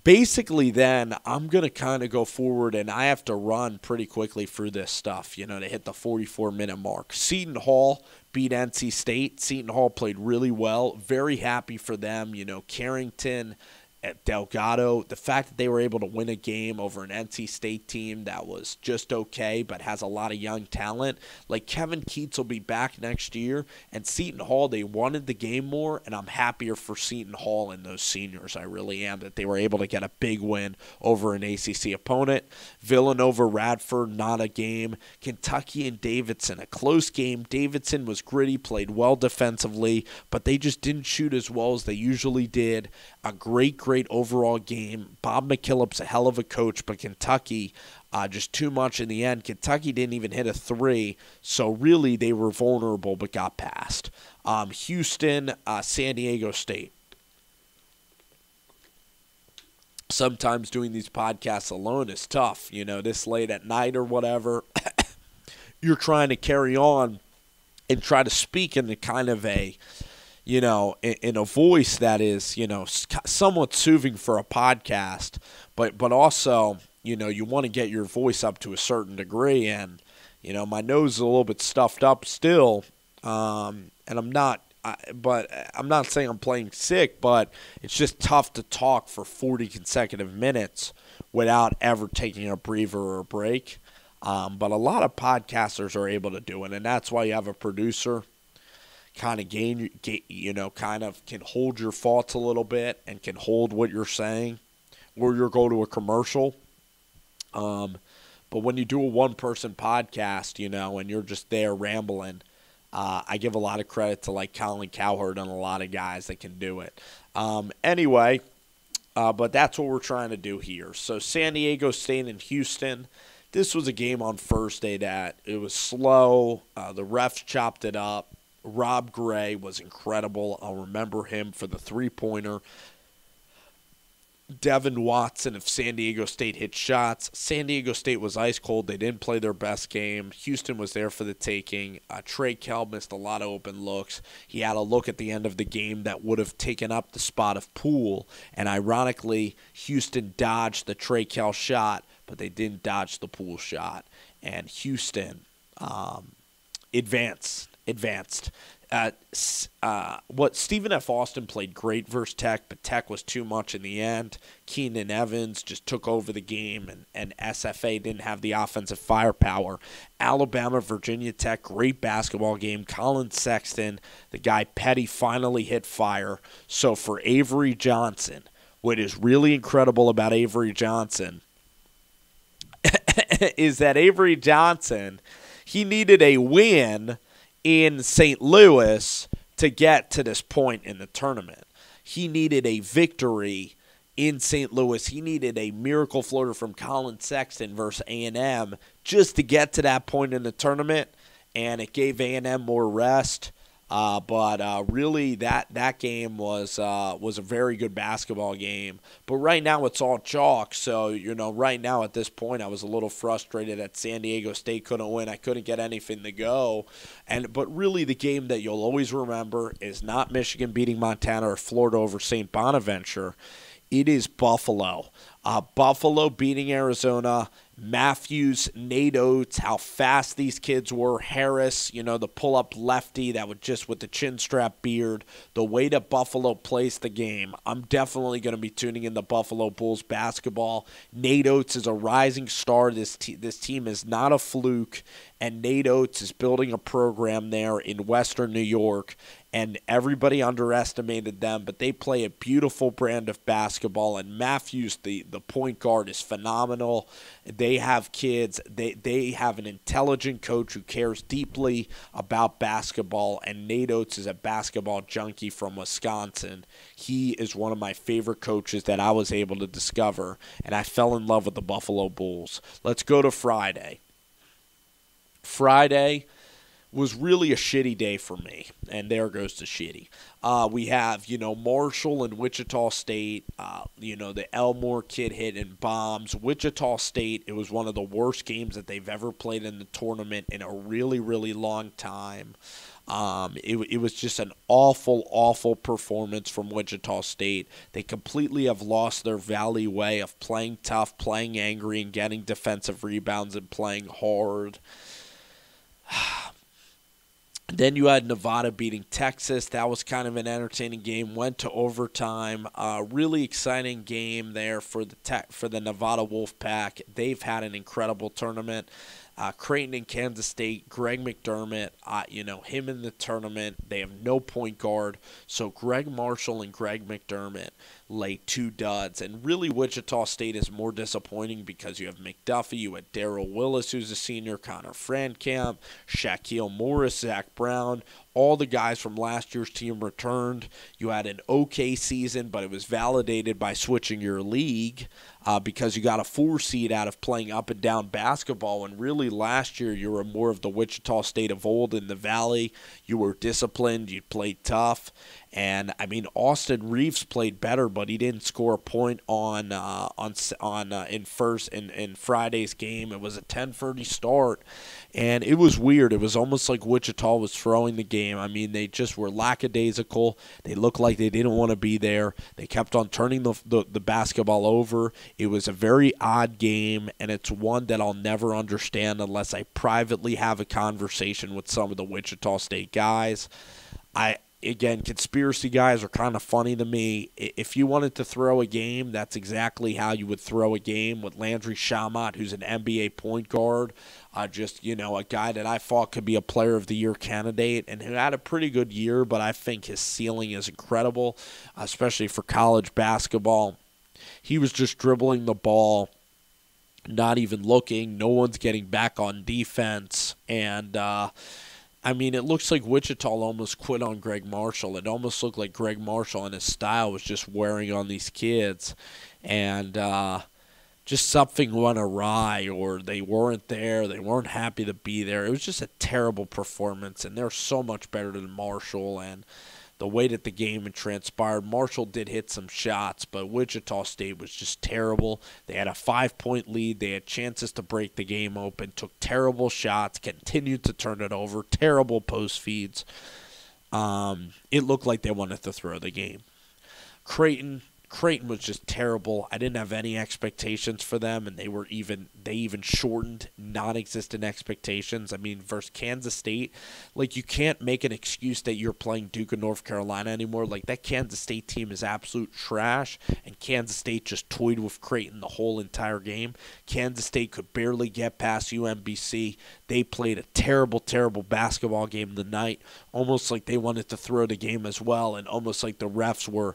Basically, then, I'm going to kind of go forward, and I have to run pretty quickly through this stuff, to hit the 44-minute mark. Seton Hall beat NC State. Seton Hall played really well. Very happy for them. Carrington, at Delgado, the fact that they were able to win a game over an NC State team that was just okay but has a lot of young talent. Like, Kevin Keats will be back next year, and Seton Hall, they wanted the game more, and I'm happier for Seton Hall and those seniors. I really am, that they were able to get a big win over an ACC opponent. Villanova, Radford, not a game. Kentucky and Davidson, a close game. Davidson was gritty, played well defensively, but they just didn't shoot as well as they usually did. A great overall game. Bob McKillop's a hell of a coach, but Kentucky, just too much in the end. Kentucky didn't even hit a 3, so really they were vulnerable but got past. Houston, San Diego State. Sometimes doing these podcasts alone is tough, this late at night or whatever. You're trying to carry on and try to speak in the kind of a in a voice that is, somewhat soothing for a podcast, but also, you want to get your voice up to a certain degree, and, my nose is a little bit stuffed up still, and I'm not saying I'm playing sick, but it's just tough to talk for 40 consecutive minutes without ever taking a breather or a break, but a lot of podcasters are able to do it, and that's why you have a producer. Kind of kind of can hold your thoughts a little bit and can hold what you're saying, or you'll go to a commercial. But when you do a one-person podcast, and you're just there rambling, I give a lot of credit to, like, Colin Cowherd and a lot of guys that can do it. Anyway, but that's what we're trying to do here. So San Diego State and Houston, this was a game on Thursday that it was slow. The refs chopped it up. Rob Gray was incredible. I'll remember him for the three-pointer. Devin Watson of San Diego State hit shots. San Diego State was ice cold. They didn't play their best game. Houston was there for the taking. Trey Kell missed a lot of open looks. He had a look at the end of the game that would have taken up the spot of Poole. And ironically, Houston dodged the Trey Kell shot, but they didn't dodge the Poole shot. And Houston advanced. Stephen F. Austin played great versus Tech, but Tech was too much in the end. Keenan Evans just took over the game, and SFA didn't have the offensive firepower. Alabama, Virginia Tech, great basketball game. Colin Sexton, the guy Petty, finally hit fire. So for Avery Johnson, what is really incredible about Avery Johnson is that Avery Johnson, he needed a win in St. Louis to get to this point in the tournament. He needed a victory in St. Louis. He needed a miracle floater from Colin Sexton versus A&M just to get to that point in the tournament, and it gave A&M more rest. But really, that game was a very good basketball game. But right now, it's all chalk. So right now at this point, I was a little frustrated that San Diego State couldn't win. I couldn't get anything to go. But really, the game that you'll always remember is not Michigan beating Montana or Florida over St. Bonaventure. It is Buffalo. Buffalo beating Arizona. Matthews, Nate Oates, how fast these kids were. Harris, the pull-up lefty that would just with the chin strap beard. The way that Buffalo plays the game. I'm definitely going to be tuning in the Buffalo Bulls basketball. Nate Oates is a rising star. This team is not a fluke, and Nate Oates is building a program there in Western New York. And everybody underestimated them, but they play a beautiful brand of basketball. And Matthews, the point guard, is phenomenal. They have kids. They have an intelligent coach who cares deeply about basketball. And Nate Oates is a basketball junkie from Wisconsin. He is one of my favorite coaches that I was able to discover, and I fell in love with the Buffalo Bulls. Let's go to Friday. Friday was really a shitty day for me, and there goes the shitty. We have, Marshall and Wichita State, the Elmore kid hitting bombs. Wichita State, it was one of the worst games that they've ever played in the tournament in a really, really long time. It was just an awful, awful performance from Wichita State. They completely have lost their Valley way of playing tough, playing angry, and getting defensive rebounds and playing hard. Then you had Nevada beating Texas. That was kind of an entertaining game. Went to overtime. Really exciting game there for the Nevada Wolfpack. They've had an incredible tournament. Creighton and Kansas State, Greg McDermott, him in the tournament. They have no point guard. So Greg Marshall and Greg McDermott lay two duds. And really, Wichita State is more disappointing because you have McDuffie, you had Darrell Willis, who's a senior, Connor Frankamp, Shaquille Morris, Zach Brown. All the guys from last year's team returned. You had an okay season, but it was validated by switching your league because you got a 4 seed out of playing up and down basketball. And really, last year, you were more of the Wichita State of old in the Valley. You were disciplined. You played tough. And Austin Reeves played better, but he didn't score a point in Friday's game. It was a 10:30 start, and it was weird. It was almost like Wichita was throwing the game. They just were lackadaisical. They looked like they didn't want to be there. They kept on turning the basketball over. It was a very odd game, and it's one that I'll never understand unless I privately have a conversation with some of the Wichita State guys. Again, conspiracy guys are kind of funny to me. If you wanted to throw a game, that's exactly how you would throw a game with Landry Shamet, who's an NBA point guard, a guy that I thought could be a Player of the Year candidate and who had a pretty good year, but I think his ceiling is incredible, especially for college basketball. He was just dribbling the ball, not even looking. No one's getting back on defense, and it looks like Wichita almost quit on Greg Marshall. It almost looked like Greg Marshall and his style was just wearing on these kids. And just something went awry, or they weren't there. They weren't happy to be there. It was just a terrible performance, and they're so much better than Marshall. And the way that the game had transpired, Marshall did hit some shots, but Wichita State was just terrible. They had a 5-point lead. They had chances to break the game open, took terrible shots, continued to turn it over, terrible post feeds. It looked like they wanted to throw the game. Creighton was just terrible. I didn't have any expectations for them, and they even shortened non-existent expectations. Versus Kansas State, you can't make an excuse that you're playing Duke of North Carolina anymore. That Kansas State team is absolute trash, and Kansas State just toyed with Creighton the whole entire game. Kansas State could barely get past UMBC. They played a terrible, terrible basketball game tonight, almost like they wanted to throw the game as well, and almost like the refs were,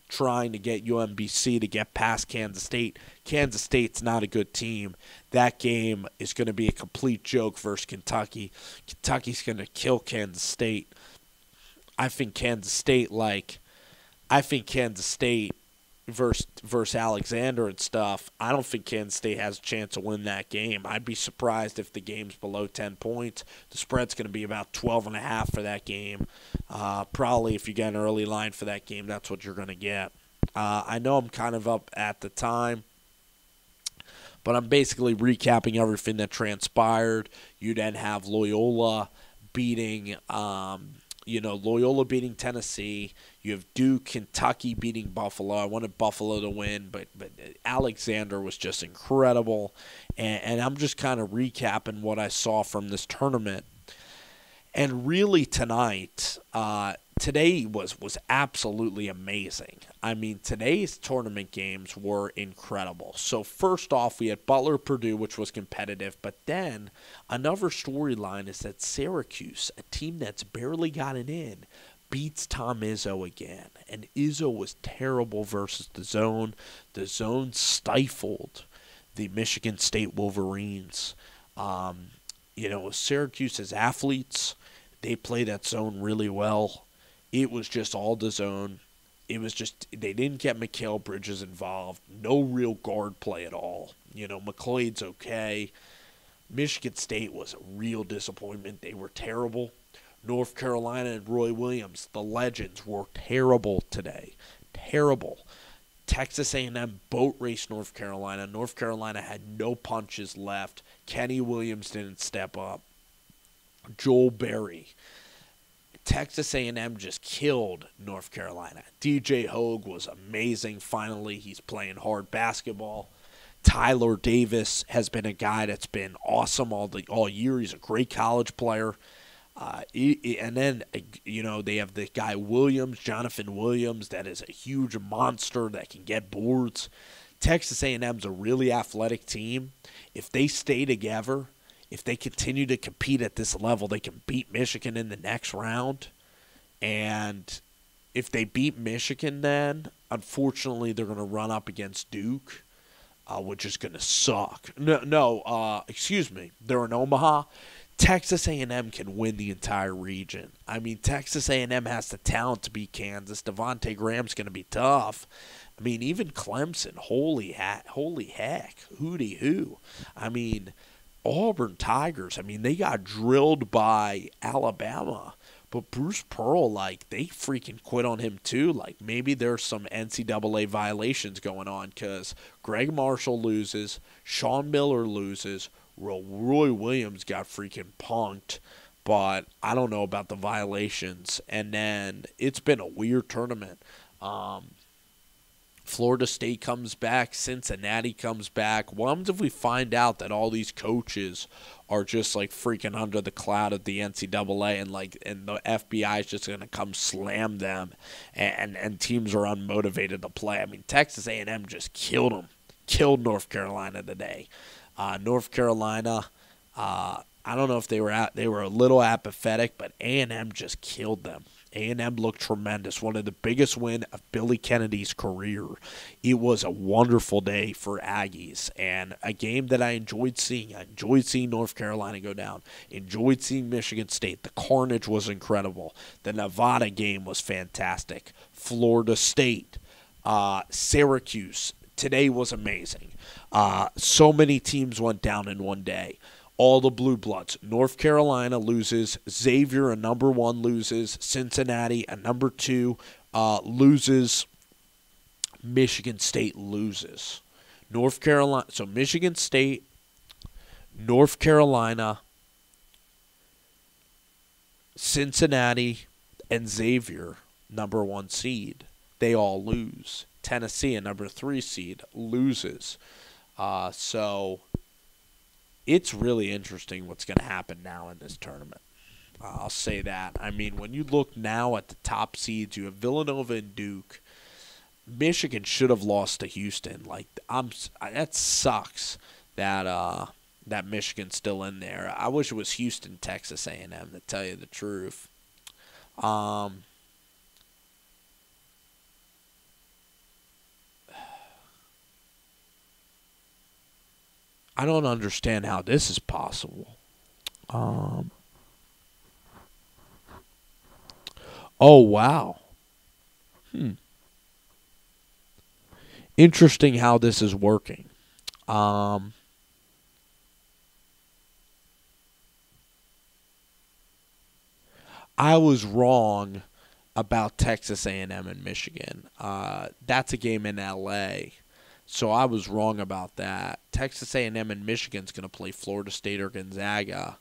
trying to get UMBC to get past Kansas State. Kansas State's not a good team. That game is going to be a complete joke versus Kentucky. Kentucky's going to kill Kansas State. I think Kansas State versus Alexander and stuff, I don't think Kansas State has a chance to win that game. I'd be surprised if the game's below 10 points. The spread's going to be about 12.5 for that game. Probably if you get an early line for that game, that's what you're going to get. I know I'm kind of up at the time, but I'm basically recapping everything that transpired. You then have Loyola beating Loyola beating Tennessee. You have Duke, Kentucky beating Buffalo. I wanted Buffalo to win, but Alexander was just incredible. And I'm just kind of recapping what I saw from this tournament. And really tonight, today was absolutely amazing. I mean, today's tournament games were incredible. So first off, we had Butler-Purdue, which was competitive. But then another storyline is that Syracuse, a team that's barely gotten in, beats Tom Izzo again. And Izzo was terrible versus the zone. The zone stifled the Michigan State Wolverines. Syracuse's athletes, they play that zone really well. It was just all the zone. It was just, they didn't get Mikal Bridges involved. No real guard play at all. McLeod's okay. Michigan State was a real disappointment. They were terrible. North Carolina and Roy Williams, the legends, were terrible today. Terrible. Texas A&M boat raced North Carolina. North Carolina had no punches left. Kenny Williams didn't step up. Joel Berry. Texas A&M just killed North Carolina. DJ Hogue was amazing. Finally, he's playing hard basketball. Tyler Davis has been a guy that's been awesome all year. He's a great college player. And then, they have the guy Williams, Jonathan Williams, that is a huge monster that can get boards. Texas A&M's a really athletic team. If they stay together, if they continue to compete at this level, they can beat Michigan in the next round. And if they beat Michigan, then unfortunately they're going to run up against Duke, which is going to suck. Excuse me. They're in Omaha. Texas A&M can win the entire region. I mean, Texas A&M has the talent to beat Kansas. Devontae Graham's going to be tough. I mean, even Clemson, holy heck, hooty hoo. I mean, Auburn Tigers, they got drilled by Alabama. But Bruce Pearl, they freaking quit on him too. Maybe there's some NCAA violations going on because Greg Marshall loses, Sean Miller loses, Roy Williams got freaking punked, but I don't know about the violations. And then it's been a weird tournament. Florida State comes back. Cincinnati comes back. What happens if we find out that all these coaches are just freaking under the cloud of the NCAA and the FBI is just going to come slam them and teams are unmotivated to play? Texas A&M just killed North Carolina today. North Carolina, I don't know if they were a little apathetic, but A&M just killed them. A&M looked tremendous. One of the biggest wins of Billy Kennedy's career. It was a wonderful day for Aggies and a game that I enjoyed seeing. I enjoyed seeing North Carolina go down. Enjoyed seeing Michigan State. The carnage was incredible. The Nevada game was fantastic. Florida State, Syracuse. Today was amazing. So many teams went down in one day. All the blue bloods. North Carolina loses. Xavier, a number 1, loses. Cincinnati, a number 2, loses. Michigan State loses. North Carolina. So Michigan State, North Carolina, Cincinnati, and Xavier, number 1 seed. They all lose. Tennessee, a number 3 seed, loses. So it's really interesting what's going to happen now in this tournament. I'll say that. When you look now at the top seeds, you have Villanova and Duke. Michigan should have lost to Houston. That sucks that Michigan's still in there. I wish it was Houston, Texas A&M, to tell you the truth. I don't understand how this is possible. Oh, wow. interesting how this is working. Um, I was wrong about Texas A&M and Michigan. That's a game in LA, so I was wrong about that. Texas A&M and Michigan's going to play Florida State or Gonzaga.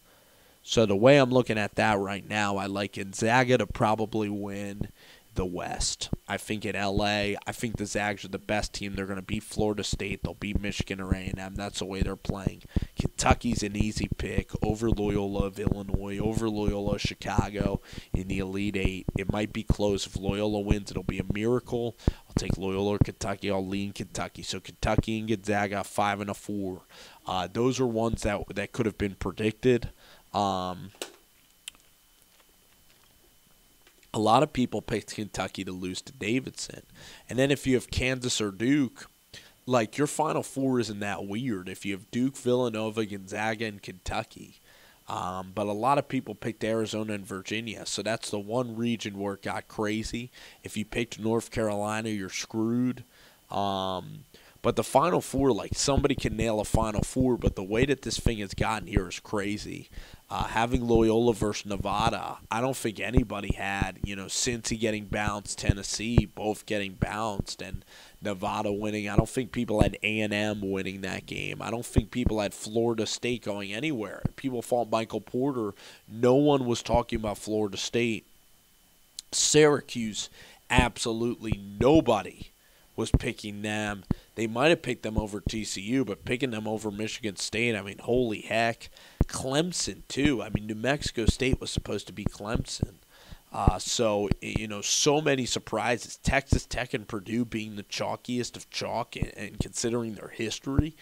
So the way I'm looking at that right now, I like Gonzaga to probably win the West. I think in LA, I think the Zags are the best team. They're going to beat Florida State. They'll beat Michigan or A&M. That's the way they're playing. Kentucky's an easy pick over Loyola of Illinois, over Loyola Chicago in the Elite Eight. It might be close. If Loyola wins, it'll be a miracle. I'll take Loyola or Kentucky. I'll lean Kentucky. So Kentucky and Gonzaga, 5 and a 4. Those are ones that could have been predicted. A lot of people picked Kentucky to lose to Davidson. And then if you have Kansas or Duke, like your Final Four isn't that weird if you have Duke, Villanova, Gonzaga, and Kentucky. But a lot of people picked Arizona and Virginia, so that's the one region where it got crazy. If you picked North Carolina, you're screwed. But the Final Four, like somebody can nail a Final Four, but the way that this thing has gotten here is crazy. Having Loyola versus Nevada, I don't think anybody had, Cincy getting bounced, Tennessee both getting bounced, and Nevada winning. I don't think people had A&M winning that game. I don't think people had Florida State going anywhere. People thought Michael Porter. No one was talking about Florida State. Syracuse, absolutely nobody was picking them. They might have picked them over TCU, but picking them over Michigan State, I mean, holy heck. Clemson, too. I mean, New Mexico State was supposed to be Clemson. So many surprises. Texas Tech and Purdue being the chalkiest of chalk, and considering their history.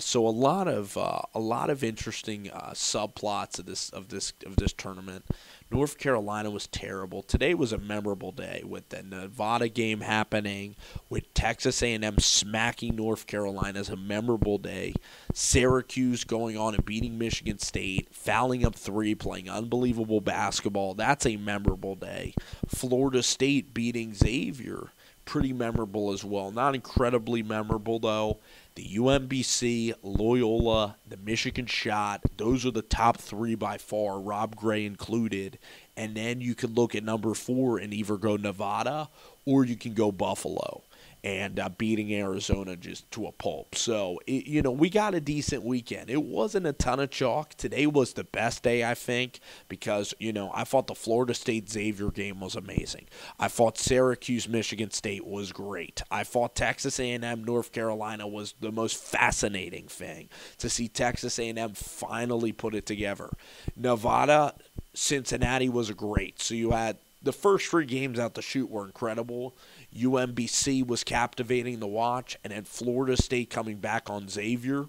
So a lot of interesting subplots of this tournament. North Carolina was terrible. Today was a memorable day with the Nevada game happening, with Texas A&M smacking North Carolina as a memorable day. Syracuse going on and beating Michigan State, fouling up 3, playing unbelievable basketball. That's a memorable day. Florida State beating Xavier, pretty memorable as well. Not incredibly memorable, though. The UMBC, Loyola, the Michigan shot, those are the top 3 by far, Rob Gray included. And then you can look at number 4 and either go Nevada or you can go Buffalo and beating Arizona just to a pulp. So, we got a decent weekend. It wasn't a ton of chalk. Today was the best day, I think, because, I thought the Florida State-Xavier game was amazing. I thought Syracuse-Michigan State was great. I thought Texas A&M North Carolina was the most fascinating thing to see Texas A&M finally put it together. Nevada, Cincinnati was great. So you had the first 3 games out the chute were incredible. UMBC was captivating to watch, and then Florida State coming back on Xavier.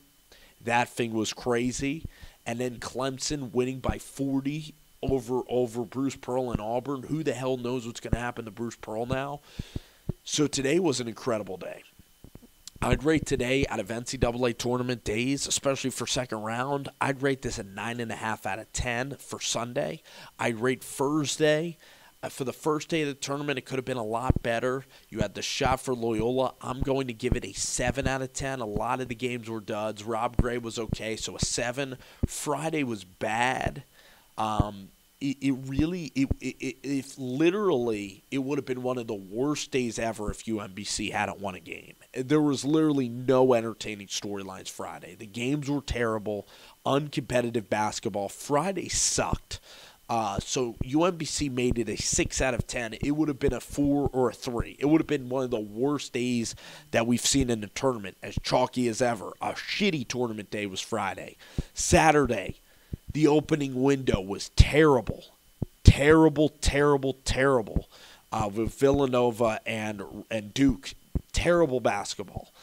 That thing was crazy. And then Clemson winning by 40 over Bruce Pearl and Auburn. Who the hell knows what's going to happen to Bruce Pearl now? So today was an incredible day. I'd rate today out of NCAA tournament days, especially for second round, I'd rate this a 9.5 out of 10 for Sunday. I'd rate Thursday. For the first day of the tournament, it could have been a lot better. You had the shot for Loyola. I'm going to give it a 7 out of 10. A lot of the games were duds. Rob Gray was okay, so a 7. Friday was bad. It would have been one of the worst days ever if UMBC hadn't won a game. There was literally no entertaining storylines Friday. The games were terrible, uncompetitive basketball. Friday sucked. So UMBC made it a 6 out of 10. It would have been a 4 or a 3. It would have been one of the worst days that we've seen in the tournament, as chalky as ever. A shitty tournament day was Friday. Saturday, the opening window was terrible. Terrible. With Villanova and Duke. Terrible basketball.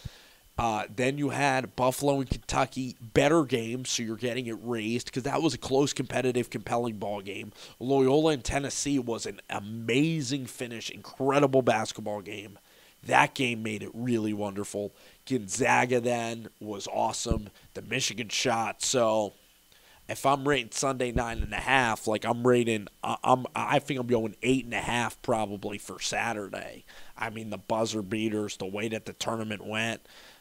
Then you had Buffalo and Kentucky, better games, so you're getting it raised because that was a close, competitive, compelling ball game. Loyola and Tennessee was an amazing finish, incredible basketball game. That game made it really wonderful. Gonzaga then was awesome. The Michigan shot, so if I'm rating Sunday 9.5, like I think I'm going 8.5 probably for Saturday. I mean, the buzzer beaters, the way that the tournament went.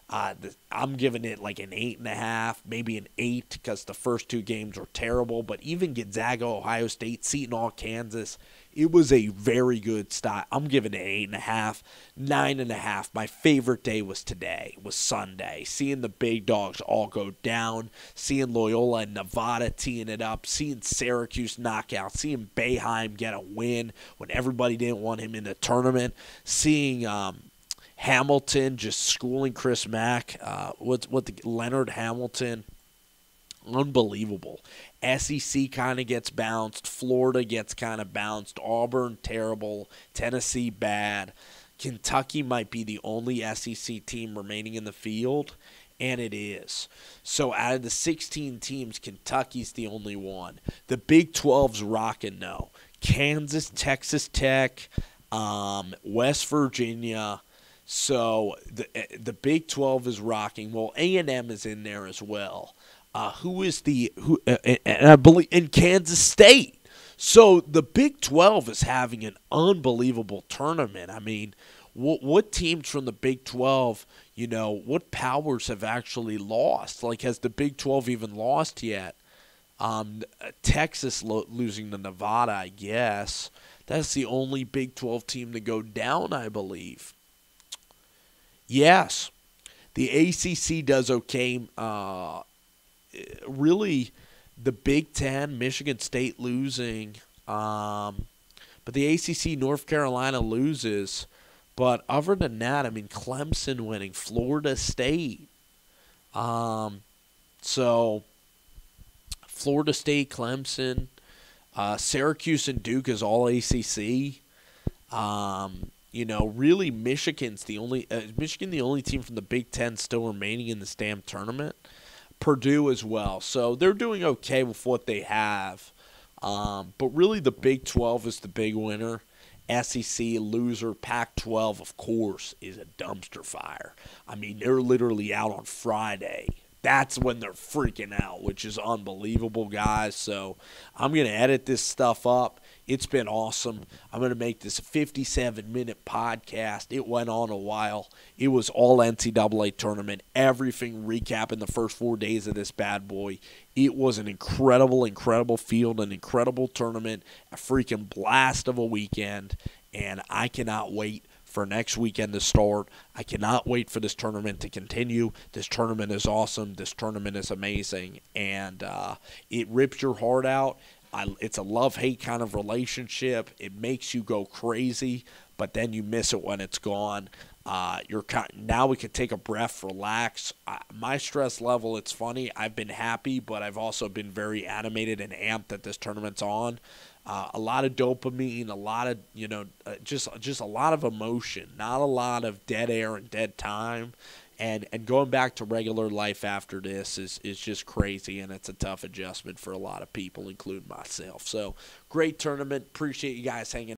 I'm giving it like an 8.5, maybe an 8, because the first two games were terrible. But even Gonzaga, Ohio State, Seton, Kansas, it was a very good start. I'm giving it 8.5, 9.5. My favorite day was today, was Sunday. Seeing the big dogs all go down, seeing Loyola and Nevada teeing it up, seeing Syracuse knock out, seeing Boeheim get a win when everybody didn't want him in the tournament, seeing Hamilton just schooling Chris Mack, Leonard Hamilton, unbelievable. SEC kind of gets bounced, Florida gets kind of bounced, Auburn terrible, Tennessee bad. Kentucky might be the only SEC team remaining in the field, and it is. So out of the 16 teams, Kentucky's the only one. The Big 12's rocking though. Kansas, Texas Tech, West Virginia. So the Big 12 is rocking. Well, A&M is in there as well. And I believe in Kansas State. So the Big 12 is having an unbelievable tournament. I mean, what teams from the Big 12, what powers have actually lost? Like, has the Big 12 even lost yet? Texas losing to Nevada, I guess. That's the only Big 12 team to go down, I believe. Yes, the ACC does okay. Really, the Big Ten, Michigan State losing, but the ACC, North Carolina loses. But other than that, I mean, Clemson winning, Florida State. So Florida State, Clemson, Syracuse and Duke is all ACC. Really, Michigan's the only team from the Big Ten still remaining in this damn tournament. Purdue as well. So they're doing okay with what they have. But really, the Big 12 is the big winner. SEC loser, Pac-12, of course, is a dumpster fire. I mean, they're literally out on Friday. That's when they're freaking out, which is unbelievable, guys. So I'm going to edit this stuff up. It's been awesome. I'm going to make this a 57-minute podcast. It went on a while. It was all NCAA tournament, everything recapping the first 4 days of this bad boy. It was an incredible, incredible field, an incredible tournament, a freaking blast of a weekend, and I cannot wait for next weekend to start. I cannot wait for this tournament to continue. This tournament is awesome. This tournament is amazing, and it rips your heart out. It's a love-hate kind of relationship. It makes you go crazy, but then you miss it when it's gone. Now we can take a breath, relax. My stress level, it's funny. I've been happy, but I've also been very animated and amped that this tournament's on. A lot of dopamine, a lot of just a lot of emotion, not a lot of dead air and dead time. And going back to regular life after this is just crazy, and it's a tough adjustment for a lot of people, including myself. So, great tournament. Appreciate you guys hanging